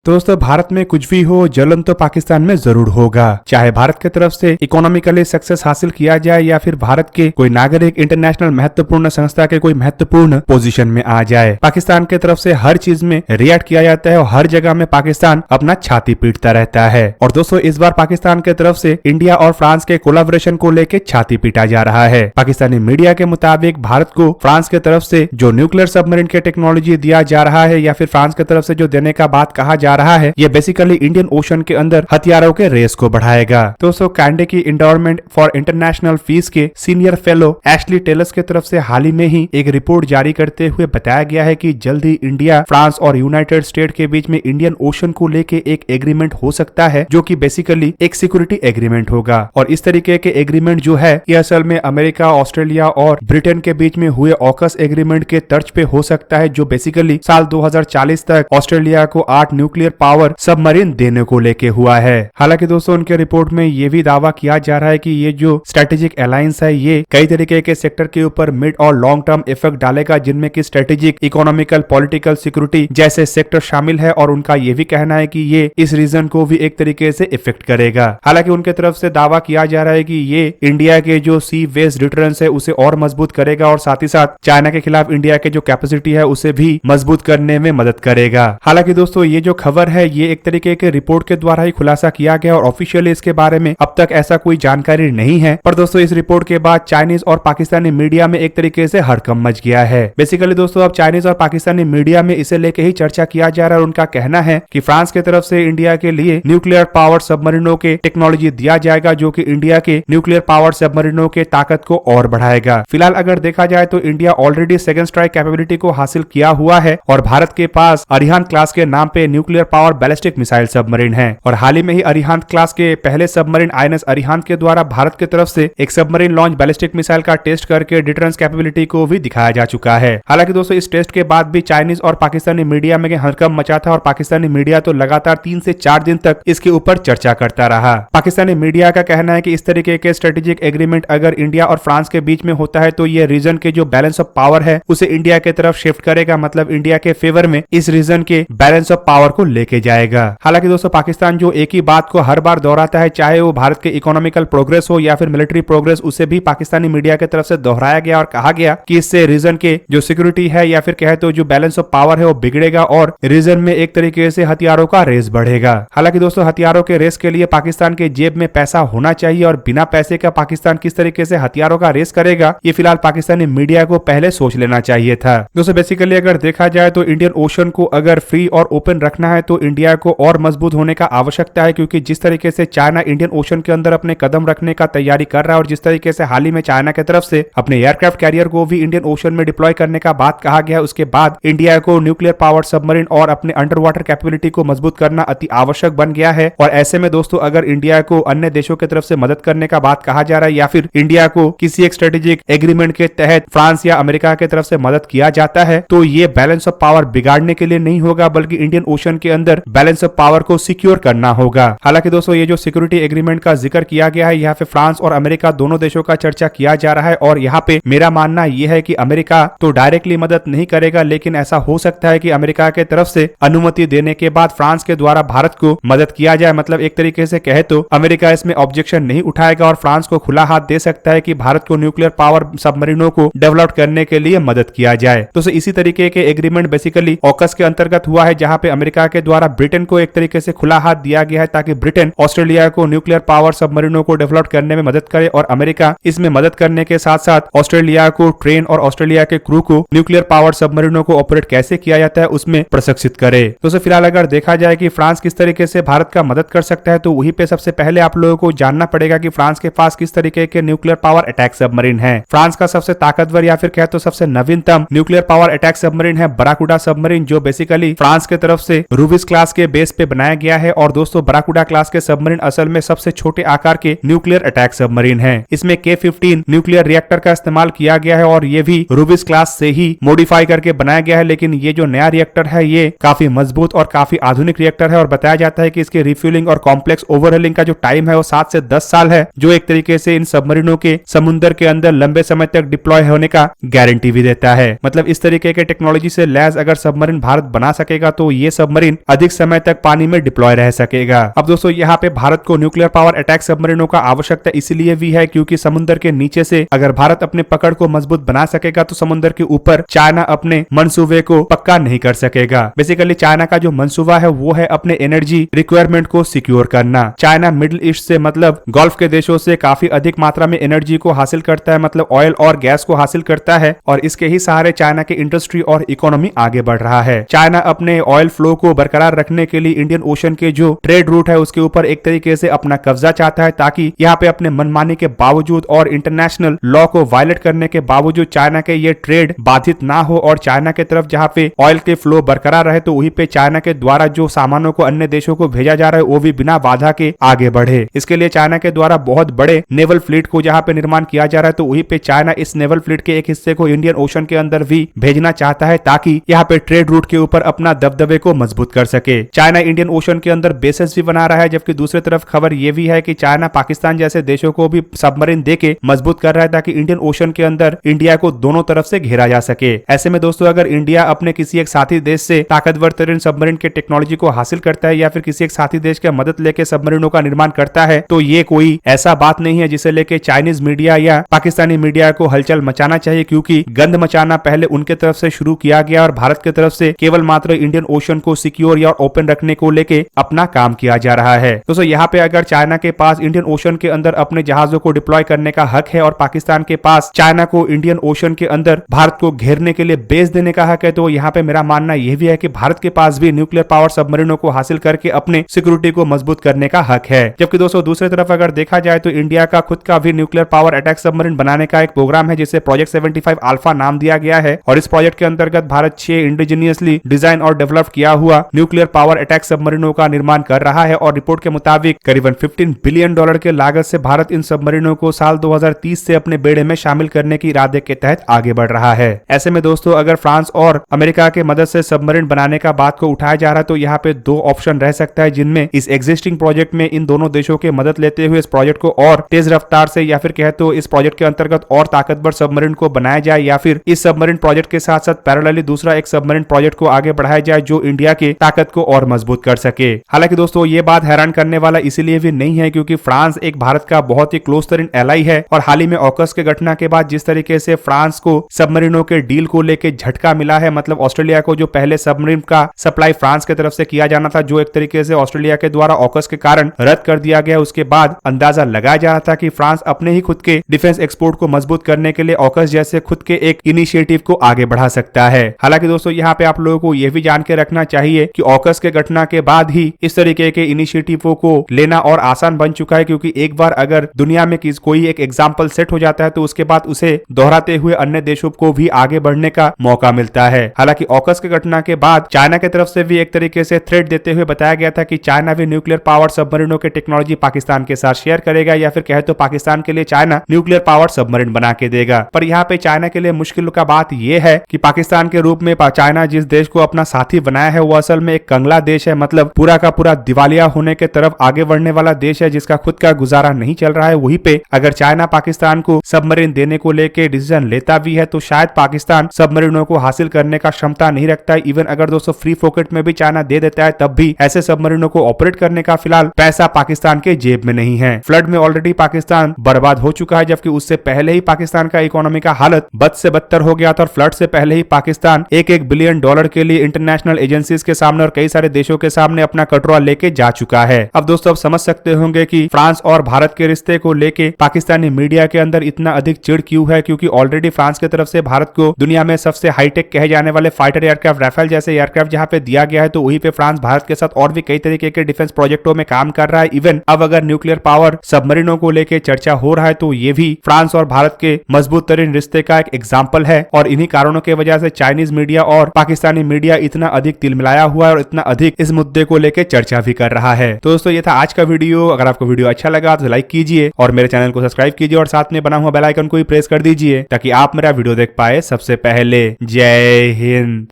दोस्तों भारत में कुछ भी हो, जलन तो पाकिस्तान में जरूर होगा। चाहे भारत की तरफ से इकोनॉमिकली सक्सेस हासिल किया जाए या फिर भारत के कोई नागरिक इंटरनेशनल महत्वपूर्ण संस्था के कोई महत्वपूर्ण पोजीशन में आ जाए, पाकिस्तान की तरफ से हर चीज में रिएक्ट किया जाता है और हर जगह में पाकिस्तान अपना छाती पीटता रहता है। और दोस्तों इस बार पाकिस्तान की तरफ से इंडिया और फ्रांस के कोलैबोरेशन को लेकर छाती पीटा जा रहा है। पाकिस्तानी मीडिया के मुताबिक भारत को फ्रांस की तरफ से जो न्यूक्लियर सबमरीन के टेक्नोलॉजी दिया जा रहा है या फिर फ्रांस की तरफ से जो देने का बात कहा जा रहा है, ये बेसिकली इंडियन ओशन के अंदर हथियारों के रेस को बढ़ाएगा। दोस्तों कैंडेकी एंडाउरमेंट फॉर इंटरनेशनल पीस के सीनियर फेलो एशली टेलस की तरफ से हाल ही में ही एक रिपोर्ट जारी करते हुए बताया गया है कि जल्द ही इंडिया, फ्रांस और यूनाइटेड स्टेट के बीच में इंडियन ओशन को लेके एक एग्रीमेंट हो सकता है, जो कि बेसिकली एक सिक्योरिटी एग्रीमेंट होगा। और इस तरीके के एग्रीमेंट जो है ये असल में अमेरिका, ऑस्ट्रेलिया और ब्रिटेन के बीच में हुए ऑकस एग्रीमेंट के तर्ज पे हो सकता है, जो बेसिकली साल 2040 तक ऑस्ट्रेलिया को 8 न्यूक्लियर पावर सबमरीन देने को लेके हुआ है। हालांकि दोस्तों उनके रिपोर्ट में ये भी दावा किया जा रहा है कि ये जो स्ट्रेटेजिक अलायंस है ये कई तरीके के सेक्टर के ऊपर मिड और लॉन्ग टर्म इफेक्ट डालेगा, जिनमें की स्ट्रेटेजिक, इकोनॉमिकल, पॉलिटिकल, सिक्योरिटी जैसे सेक्टर शामिल है। और उनका ये भी कहना है कि ये इस रीजन को भी एक तरीके से इफेक्ट करेगा। हालांकि उनके तरफ से दावा किया जा रहा है कि ये इंडिया के जो सी वेस्ट डिटरेंस है उसे और मजबूत करेगा और साथ ही साथ चाइना के खिलाफ इंडिया के जो कैपेसिटी है उसे भी मजबूत करने में मदद करेगा। हालांकि दोस्तों ये जो खबर है ये एक तरीके के रिपोर्ट के द्वारा ही खुलासा किया गया और ऑफिशियली इसके बारे में अब तक ऐसा कोई जानकारी नहीं है। पर दोस्तों इस रिपोर्ट के बाद चाइनीज और पाकिस्तानी मीडिया में एक तरीके से हड़कंप मच गया है। बेसिकली दोस्तों अब चाइनीज और पाकिस्तानी मीडिया में इसे लेके ही चर्चा किया जा रहा है और उनका कहना है कि फ्रांस की तरफ से इंडिया के लिए न्यूक्लियर पावर सबमरीनों के टेक्नोलॉजी दिया जाएगा, जो कि इंडिया के न्यूक्लियर पावर सबमरीनों के ताकत को और बढ़ाएगा। फिलहाल अगर देखा जाए तो India already second strike capability को हासिल किया हुआ है और भारत के पास अरिहांत क्लास के नाम पे nuclear power ballistic missile submarine है। और हाल ही में ही अरिहांत क्लास के पहले सबमरीन आईएनएस अरिहांत के द्वारा भारत की तरफ से एक सबमरीन लॉन्च बैलिस्टिक मिसाइल का टेस्ट करके डिटरेंस कैपेबिलिटी को भी दिखाया जा चुका है। हालांकि दोस्तों इस टेस्ट के बाद भी चाइनीज और पाकिस्तानी मीडिया में हड़कंप मचा था और पाकिस्तानी मीडिया तो लगातार 3 से 4 दिन तक इसके ऊपर चर्चा करता रहा। पाकिस्तानी मीडिया का कहना है कि इस तरीके के स्ट्रेटेजिक एग्रीमेंट अगर इंडिया और फ्रांस के बीच में होता है तो ये रीजन के जो बैलेंस ऑफ पावर है उसे इंडिया की तरफ शिफ्ट करेगा, मतलब इंडिया के फेवर में इस रीजन के बैलेंस ऑफ पावर को लेके जाएगा। हालांकि दोस्तों पाकिस्तान जो एक ही बात को हर बार दोहराता है, चाहे वो भारत के इकोनॉमिकल प्रोग्रेस हो या फिर मिलिट्री प्रोग्रेस, उसे भी पाकिस्तानी मीडिया की तरफ से दोहराया गया और कहा गया कि इससे रीजन के जो सिक्योरिटी है या फिर कहे तो जो बैलेंस ऑफ पावर है वो बिगड़ेगा और रीजन में एक तरीके से हथियारों का रेस बढ़ेगा। हालांकि दोस्तों हथियारों के रेस के लिए पाकिस्तान के जेब में पैसा होना चाहिए और बिना पैसे का पाकिस्तान किस तरीके से हथियारों का रेस करेगा, ये फिलहाल पाकिस्तानी मीडिया को पहले सोच लेना चाहिए था। दोस्तों बेसिकली अगर देखा जाए तो इंडियन ओशन को अगर फ्री और ओपन रखना है तो इंडिया को और मजबूत होने का आवश्यकता है, क्योंकि जिस तरीके से चाइना इंडियन ओशन के अंदर अपने कदम रखने का तैयारी कर रहा है और जिस तरीके से हाल ही में चाइना की तरफ से अपने एयरक्राफ्ट कैरियर को भी इंडियन ओशन में डिप्लॉय करने का बात कहा गया, उसके बाद इंडिया को न्यूक्लियर पावर सबमरीन और अपने अंडर वाटर कैपेबिलिटी को मजबूत करना अति आवश्यक बन गया है। और ऐसे में दोस्तों अगर इंडिया को अन्य देशों की तरफ से मदद करने का बात कहा जा रहा है या फिर इंडिया को किसी एक स्ट्रेटेजिक एग्रीमेंट के तहत फ्रांस या अमेरिका की तरफ से मदद किया जाता है तो ये बैलेंस ऑफ पावर बिगाड़ने के लिए नहीं होगा, बल्कि इंडियन ओशन के अंदर बैलेंस ऑफ पावर को सिक्योर करना होगा। हालांकि दोस्तों ये जो सिक्योरिटी एग्रीमेंट का जिक्र किया गया है यहाँ पे फ्रांस और अमेरिका दोनों देशों का चर्चा किया जा रहा है और यहाँ पे मेरा मानना यह है कि अमेरिका तो डायरेक्टली मदद नहीं करेगा, लेकिन ऐसा हो सकता है कि अमेरिका के तरफ से अनुमति देने के बाद फ्रांस के द्वारा भारत को मदद किया जाए। मतलब एक तरीके से कहे तो अमेरिका इसमें ऑब्जेक्शन नहीं उठाएगा और फ्रांस को खुला हाथ दे सकता है कि भारत को न्यूक्लियर पावर सबमरीनों को डेवलप करने के लिए मदद किया जाए। तो इसी तरीके के एग्रीमेंट बेसिकली ऑकस के अंतर्गत हुआ है, जहां पे अमेरिका के द्वारा ब्रिटेन को एक तरीके से खुला हाथ दिया गया है ताकि ब्रिटेन ऑस्ट्रेलिया को न्यूक्लियर पावर सबमरीनों को डेवलप करने में मदद करे और अमेरिका इसमें मदद करने के साथ साथ ऑस्ट्रेलिया को ट्रेन और ऑस्ट्रेलिया के क्रू को न्यूक्लियर पावर सबमरीनों को ऑपरेट कैसे किया जाता है उसमें प्रशिक्षित करे। दोस्तों फिलहाल अगर देखा जाए कि फ्रांस किस तरीके से भारत का मदद कर सकता है तो वहीं पे सबसे पहले आप लोगों को जानना पड़ेगा कि फ्रांस के पास किस तरीके के न्यूक्लियर पावर अटैक सबमरीन है। फ्रांस का सबसे ताकतवर या फिर कहे तो सबसे नवीनतम न्यूक्लियर पावर अटैक सबमरीन है बराकुडा सबमरीन, जो बेसिकली फ्रांस के तरफ से रूबिस क्लास के बेस पे बनाया गया है। और दोस्तों बराकुडा क्लास के सबमरीन असल में सबसे छोटे आकार के न्यूक्लियर अटैक सबमरीन है। इसमें K-15 न्यूक्लियर रिएक्टर का इस्तेमाल किया गया है और ये भी रूबिस क्लास से ही मॉडिफाई करके बनाया गया है, लेकिन ये जो नया रिएक्टर है ये काफी मजबूत और काफी आधुनिक रिएक्टर है और बताया जाता है कि इसके रिफ्यूलिंग और कॉम्प्लेक्स ओवरहॉलिंग का जो टाइम है वो 7 से 10 साल है, जो एक तरीके से इन सबमरीनों के समुद्र के अंदर लंबे समय तक डिप्लॉय होने का गारंटी भी देता है। मतलब इस तरीके के टेक्नोलॉजी से लैस अगर सबमरीन भारत बना सकेगा तो ये सबमरीन अधिक समय तक पानी में डिप्लॉय रह सकेगा। अब दोस्तों यहाँ पे भारत को न्यूक्लियर पावर अटैक सबमरीनों का आवश्यकता इसलिए भी है क्योंकि समुद्र के नीचे से अगर भारत अपने पकड़ को मजबूत बना सकेगा तो समुद्र के ऊपर चाइना अपने मंसूबे को पक्का नहीं कर सकेगा। बेसिकली चाइना का जो मंसूबा है वो है अपने एनर्जी रिक्वायरमेंट को सिक्योर करना। चाइना मिडिल ईस्ट से मतलब गल्फ के देशों से काफी अधिक मात्रा में एनर्जी को हासिल करता है, मतलब ऑयल और गैस को हासिल करता है और इसके ही सहारे चाइना की इंडस्ट्री और इकोनॉमी आगे बढ़ रहा है। चाइना अपने ऑयल फ्लो को बरकरार रखने के लिए इंडियन ओशन के जो ट्रेड रूट है उसके ऊपर एक तरीके से अपना कब्जा चाहता है ताकि यहाँ पे अपने मनमानी के बावजूद और इंटरनेशनल लॉ को वायलेट करने के बावजूद चाइना के ये ट्रेड बाधित ना हो और चाइना के तरफ जहाँ पे ऑयल के फ्लो बरकरार रहे तो वहीं पे चाइना के द्वारा जो सामानों को अन्य देशों को भेजा जा रहा है वो भी बिना बाधा के आगे बढ़े। इसके लिए चाइना के द्वारा बहुत बड़े नेवल फ्लीट को जहाँ पे निर्माण किया जा रहा है तो वहीं पे चाइना इस नेवल फ्लीट के एक हिस्से को इंडियन ओशन के अंदर भी भेजना चाहता है ताकि यहाँ पे ट्रेड रूट के ऊपर अपना दबदबे को मजबूत कर सके। चाइना इंडियन ओशन के अंदर बेसेस भी बना रहा है, जबकि दूसरी तरफ खबर ये भी है कि चाइना पाकिस्तान जैसे देशों को भी सबमरीन देके मजबूत कर रहा है ताकि इंडियन ओशन के अंदर इंडिया को दोनों तरफ से घेरा जा सके। ऐसे में दोस्तों अगर इंडिया अपने किसी एक साथी देश से ताकतवर तरीन सबमरीन के टेक्नोलॉजी को हासिल करता है या फिर किसी एक साथी देश के मदद लेके सबमरीनों का निर्माण करता है तो ये कोई ऐसा बात नहीं है जिसे लेके चाइनीज मीडिया या पाकिस्तानी मीडिया को हलचल मचाना चाहिए, क्योंकि गंद मचाना पहले उनके तरफ से शुरू किया गया और भारत की तरफ से केवल मात्र इंडियन ओशन को सिक्योर या ओपन रखने को लेके अपना काम किया जा रहा है। दोस्तों यहाँ पे अगर चाइना के पास इंडियन ओशन के अंदर अपने जहाजों को डिप्लॉय करने का हक है और पाकिस्तान के पास चाइना को इंडियन ओशन के अंदर भारत को घेरने के लिए बेच देने का हक है, तो यहाँ पे मेरा मानना यह भी है कि भारत के पास भी न्यूक्लियर पावर सबमरीनों को हासिल करके अपने सिक्योरिटी को मजबूत करने का हक है। जबकि दोस्तों दूसरी तरफ अगर देखा जाए तो इंडिया का खुद का भी न्यूक्लियर पावर अटैक सबमरीन बनाने का एक प्रोग्राम है जिसे प्रोजेक्ट 75 अल्फा नाम दिया गया है और इस प्रोजेक्ट के अंतर्गत भारत 6 इंडिजीनियसली डिजाइन और डेवलप किया हुआ न्यूक्लियर पावर अटैक सबमरीनों का निर्माण कर रहा है और रिपोर्ट के मुताबिक करीबन $15 बिलियन के लागत से भारत इन सबमरीनों को साल 2030 से अपने बेड़े में शामिल करने की इरादे के तहत आगे बढ़ रहा है। ऐसे में दोस्तों अगर फ्रांस और अमेरिका के मदद से सबमरीन बनाने का बात को उठाया जा रहा है तो यहाँ पे दो ऑप्शन रह सकता है, जिनमें इस एग्जिस्टिंग प्रोजेक्ट में इन दोनों देशों के मदद लेते हुए इस प्रोजेक्ट को और तेज रफ्तार से या फिर कहे तो इस प्रोजेक्ट के अंतर्गत और ताकतवर सबमरीन को बनाया जाए या फिर इस सबमरीन प्रोजेक्ट के साथ साथ पैरेलली दूसरा एक सबमरीन प्रोजेक्ट को आगे बढ़ाया जाए जो इंडिया के ताकत को और मजबूत कर सके। हालांकि दोस्तों ये बात हैरान करने वाला इसलिए भी नहीं है क्योंकि फ्रांस एक भारत का बहुत ही क्लोज तरीन एलाई है और हाल ही में ऑकस के घटना के बाद जिस तरीके से फ्रांस को सबमरीनों के डील को लेकर झटका मिला है, मतलब ऑस्ट्रेलिया को जो पहले सबमरीन का सप्लाई फ्रांस की तरफ से किया जाना था जो एक तरीके से ऑस्ट्रेलिया के द्वारा ऑकस के कारण रद्द कर दिया गया, उसके बाद अंदाजा लगाया जा रहा था कि फ्रांस अपने ही खुद के डिफेंस एक्सपोर्ट को मजबूत करने के लिए ऑकस जैसे खुद के एक इनिशिएटिव को आगे बढ़ा सकता है। हालांकि दोस्तों यहाँ पे आप लोगों को यह भी जान के रखना चाहिए कि ऑकस के घटना के बाद ही इस तरीके के इनिशिएटिवों को लेना और आसान बन चुका है, क्योंकि एक बार अगर दुनिया में कोई एक एग्जाम्पल सेट हो जाता है तो उसके बाद उसे दोहराते हुए अन्य देशों को भी आगे बढ़ने का मौका मिलता है। हालांकि ऑकस के घटना के बाद चाइना की तरफ से भी एक तरीके से थ्रेट देते हुए बताया गया था कि चाइना भी न्यूक्लियर पावर सबमरीनों के टेक्नोलॉजी पाकिस्तान के साथ शेयर करेगा या फिर कहे तो पाकिस्तान के लिए चाइना न्यूक्लियर पावर सबमरीन बना के देगा। पर यहाँ पे चाइना के लिए मुश्किल का बात यह है कि पाकिस्तान के रूप में चाइना जिस देश को अपना साथी बनाया है वो असल में एक कंगला देश है, मतलब पूरा का पूरा दिवालिया होने के तरफ आगे बढ़ने वाला देश है जिसका खुद का गुजारा नहीं चल रहा है। वहीं पे अगर चाइना पाकिस्तान को सबमरीन देने को लेके डिसीजन लेता भी है तो शायद पाकिस्तान सबमरीनों को हासिल करने का क्षमता नहीं रखता है। इवन अगर दोस्तों फ्री पॉकेट में भी चाइना दे देता है तब भी ऐसे सबमरीनों को ऑपरेट करने का फिलहाल पैसा पाकिस्तान के जेब में नहीं है। फ्लड में ऑलरेडी पाकिस्तान बर्बाद हो चुका है, जबकि उससे पहले ही पाकिस्तान का इकोनॉमी का हालत बद से बदतर हो गया था और फ्लड से पहले ही पाकिस्तान $1 बिलियन के लिए इंटरनेशनल एजेंसीज के सामने और कई सारे देशों के सामने अपना कटोरा लेके जा चुका है। अब दोस्तों अब समझ सकते होंगे कि फ्रांस और भारत के रिश्ते को लेके पाकिस्तानी मीडिया के अंदर इतना अधिक चिढ़ क्यों है, क्योंकि ऑलरेडी फ्रांस की तरफ से भारत को दुनिया में सबसे हाईटेक कहे जाने वाले फाइटर एयरक्राफ्ट राफेल जैसे एयरक्राफ्ट जहां पे दिया गया है तो वहीं पे फ्रांस भारत के साथ और भी कई तरीके के डिफेंस प्रोजेक्टों में काम कर रहा है। इवन अब अगर न्यूक्लियर पावर सबमरीनों को लेकर चर्चा हो रहा है तो ये भी फ्रांस और भारत के मजबूत तरीन रिश्ते का एक एग्जाम्पल है और इन्हीं कारणों की वजह से चाइनीज मीडिया और पाकिस्तानी मीडिया इतना अधिक तिलमिलाया हुआ है और इतना अधिक इस मुद्दे को लेकर चर्चा भी कर रहा है। तो दोस्तों ये था आज का वीडियो। अगर आपको वीडियो अच्छा लगा तो लाइक कीजिए और मेरे चैनल को सब्सक्राइब कीजिए और साथ में बना हुआ बेल आइकन को भी प्रेस कर दीजिए ताकि आप मेरा वीडियो देख पाए सबसे पहले। जय हिंद।